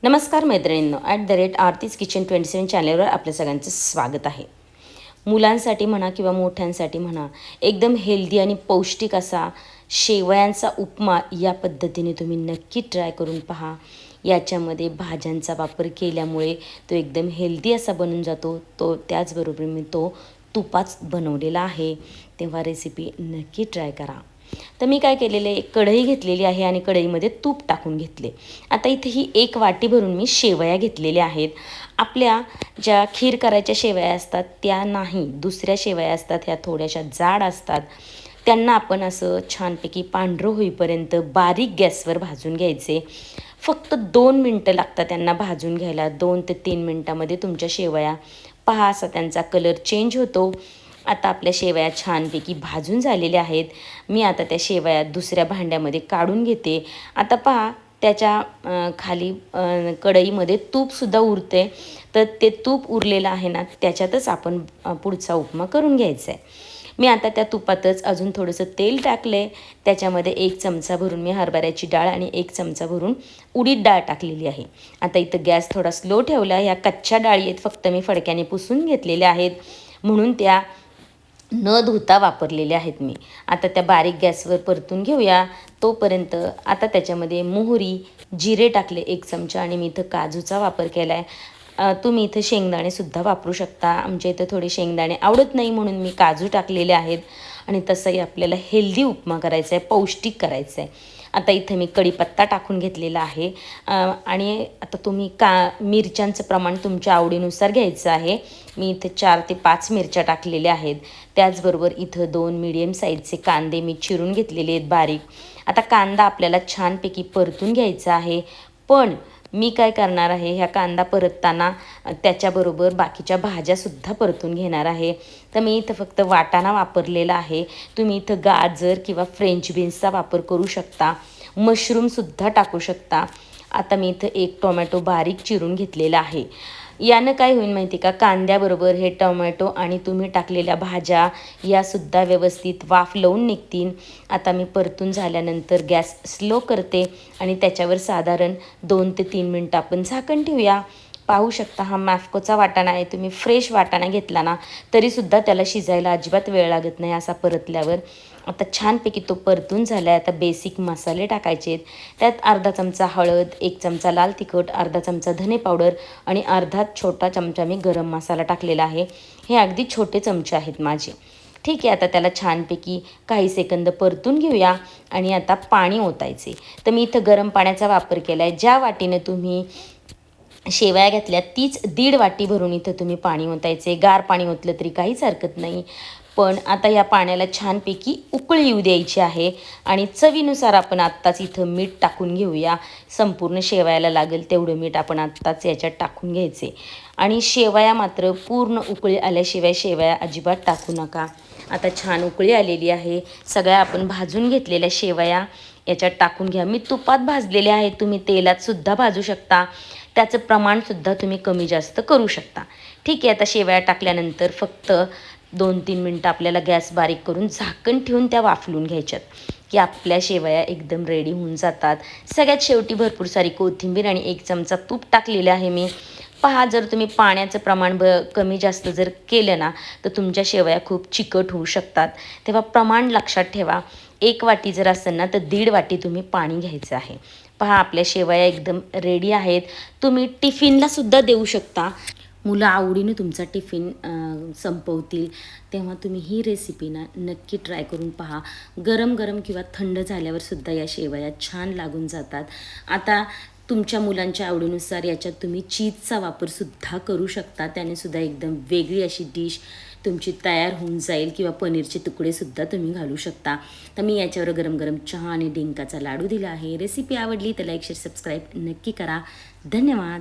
नमस्कार मैत्रिणींनो, @आरतीज किचन 27 चॅनलवर आपल्या सगळ्यांचं स्वागत आहे. मुलांसाठी म्हणा किंवा मोठ्यांसाठी म्हणा, एकदम हेल्दी आणि पौष्टिक असा शेवयांचा उपमा या पद्धतीने तुम्ही नक्की ट्राय करून पहा. याच्यामध्ये भाज्यांचा वापर केल्यामुळे तो एकदम हेल्दी असा बनून जातो. त्याचबरोबर मी तो तुपात बनवलेला आहे, तेव्हा रेसिपी नक्की ट्राय करा. तर मी काय केलेलं आहे, एक कढई घेतलेली आहे आणि कढईमध्ये तूप टाकून घेतले. आता इथे ही 1 वाटी भरून मी शेवया घेतलेल्या आहेत. आपल्या ज्या खीर करायच्या शेवया असतात त्या नाही, दुसऱ्या शेवया असतात, ह्या थोड्याशा जाड असतात. त्यांना आपण असं छानपैकी पांढरं होईपर्यंत बारीक गॅसवर भाजून घ्यायचे. फक्त 2 मिनटं लागतात त्यांना भाजून घ्यायला. 2 ते 3 मिनटामध्ये तुमच्या शेवया पहा असा त्यांचा कलर चेंज होतो. आता आपल्या शेवया छानपैकी भाजून झालेल्या आहेत. मी आता त्या शेवया दुसऱ्या भांड्यामध्ये काढून घेते. आता पहा त्याच्या खाली कढईमध्ये तूपसुद्धा उरते. तर ते तूप उरलेलं आहे ना, त्याच्यातच आपण पुढचा उपमा करून घ्यायचा आहे. मी आता त्या तुपातच अजून थोडंसं तेल टाकलं आहे. त्याच्यामध्ये 1 चमचा भरून मी हरभऱ्याची डाळ आणि 1 चमचा भरून उडीद डाळ टाकलेली आहे. आता इथं गॅस थोडा स्लो ठेवला. ह्या कच्च्या डाळी आहेत, फक्त मी फडक्याने पुसून घेतलेल्या आहेत, म्हणून त्या न धुता वापरलेल्या आहेत मी. आता त्या बारीक गॅसवर परतून घेऊया. तोपर्यंत आता त्याच्यामध्ये मोहरी, जिरे टाकले 1 चमचा आणि मी इथं काजूचा वापर केला आहे. तुम्ही इथं शेंगदाणेसुद्धा वापरू शकता. आमच्या इथं थोडे शेंगदाणे आवडत नाही म्हणून मी काजू टाकलेले आहेत. आणि तसंही आपल्याला हेल्दी उपमा करायचा आहे, पौष्टिक करायचं आहे. आता इथं मी कढीपत्ता टाकून घेतलेला आहे. आणि आता तुम्ही मिरच्यांचं प्रमाण तुमच्या आवडीनुसार घ्यायचं आहे. मी इथे 4 ते 5 मिरच्या टाकलेल्या आहेत. त्याचबरोबर इथं 2 मीडियम साईजचे कांदे मी चिरून घेतलेले आहेत बारीक. आता कांदा आपल्याला छानपैकी परतून घ्यायचा आहे. पण मी काय करणार आहे, ह्या कांदा परतताना त्याच्याबरोबर बाकीच्या भाज्यासुद्धा परतून घेणार आहे. तर मी इथं फक्त वाटाणा वापरलेला आहे. तुम्ही इथं गाजर किंवा फ्रेंच बीन्सचा वापर करू शकता. मशरूमसुद्धा टाकू शकता. आता मी इथं 1 टोमॅटो बारीक चिरून घेतलेला आहे. यानं काय होईल माहिती का, कांद्याबरोबर हे टोमॅटो आणि तुम्ही टाकलेल्या भाज्या यासुद्धा व्यवस्थित वाफ लावून निघतील. आता मी परतून झाल्यानंतर गॅस स्लो करते आणि त्याच्यावर साधारण 2 ते 3 मिनटं आपण झाकण ठेवूया. पाहू शकता हा मॅफ्कोचा वाटाणा आहे. तुम्ही फ्रेश वाटाणा घेतला ना तरीसुद्धा त्याला शिजायला अजिबात वेळ लागत नाही असा परतल्यावर. आता छानपैकी तो परतून झाला आहे. आता बेसिक मसाले टाकायचे आहेत. त्यात अर्धा चमचा हळद, 1 चमचा लाल तिखट, अर्धा चमचा धने पावडर आणि अर्धा छोटा चमचा मी गरम मसाला टाकलेला आहे. हे अगदी छोटे चमचे आहेत माझे. ठीक आहे, आता त्याला छानपैकी काही सेकंद परतून घेऊया आणि आता पाणी ओतायचे. तर मी इथं गरम पाण्याचा वापर केला आहे. ज्या वाटीने तुम्ही शेवया घेतल्या तीच 1.5 वाटी भरून इथं तुम्ही पाणी ओतायचे. गार पाणी ओतलं तरी काहीच हरकत नाही. पण आता या पाण्याला छानपैकी उकळी येऊ द्यायची आहे आणि चवीनुसार आपण आत्ताच इथं मीठ टाकून घेऊया. संपूर्ण शेवयाला लागेल तेवढं मीठ आपण आत्ताच याच्यात टाकून घ्यायचे. आणि शेवया मात्र पूर्ण उकळी आल्याशिवाय शेवया अजिबात टाकू नका. आता छान उकळी आलेली आहे. सगळ्या आपण भाजून घेतलेल्या शेवया याच्यात टाकून घ्या. मी तुपात भाजलेले आहे, तुम्ही तेलातसुद्धा भाजू शकता. त्याचं प्रमाणसुद्धा तुम्ही कमी जास्त करू शकता. ठीक आहे, आता शेवया टाकल्यानंतर फक्त 2-3 मिनटं आपल्याला गॅस बारीक करून झाकण ठेवून त्या वाफलून घ्यायच्यात, की आपल्या शेवया एकदम रेडी होऊन जातात. सगळ्यात शेवटी भरपूर सारी कोथिंबीर आणि 1 चमचा तूप टाकलेलं आहे मी. पहा, जर तुम्ही पाण्याचं प्रमाण कमी जास्त जर केलं ना तर तुमच्या शेवया खूप चिकट होऊ शकतात. तेव्हा प्रमाण लक्षात ठेवा. 1 वाटी जर असेल ना तर 1.5 वाटी तुम्ही पाणी घ्यायचं आहे. पहा, आपल्या शेवया एकदम रेडी आहेत. तुम्ही टिफिनलासुद्धा देऊ शकता. मुलं आवडीने तुमचा टिफिन संपवतील. तेव्हा तुम्ही ही रेसिपी ना नक्की ट्राय करून पहा. गरम गरम किंवा थंड झाल्यावरसुद्धा या शेवया छान लागून जातात. आता तुमच्या मुलांच्या आवडीनुसार याच्यात तुम्ही चीजचा वापरसुद्धा करू शकता. त्यानेसुद्धा एकदम वेगळी अशी डिश तुमची तयार होऊन जाईल. किंवा पनीरचे तुकडेसुद्धा तुम्ही घालू शकता. तर मी याच्यावर गरम गरम चहा आणि डिंकाचा लाडू दिला आहे. रेसिपी आवडली तर लाईक, शेअर, सबस्क्राईब नक्की करा. धन्यवाद.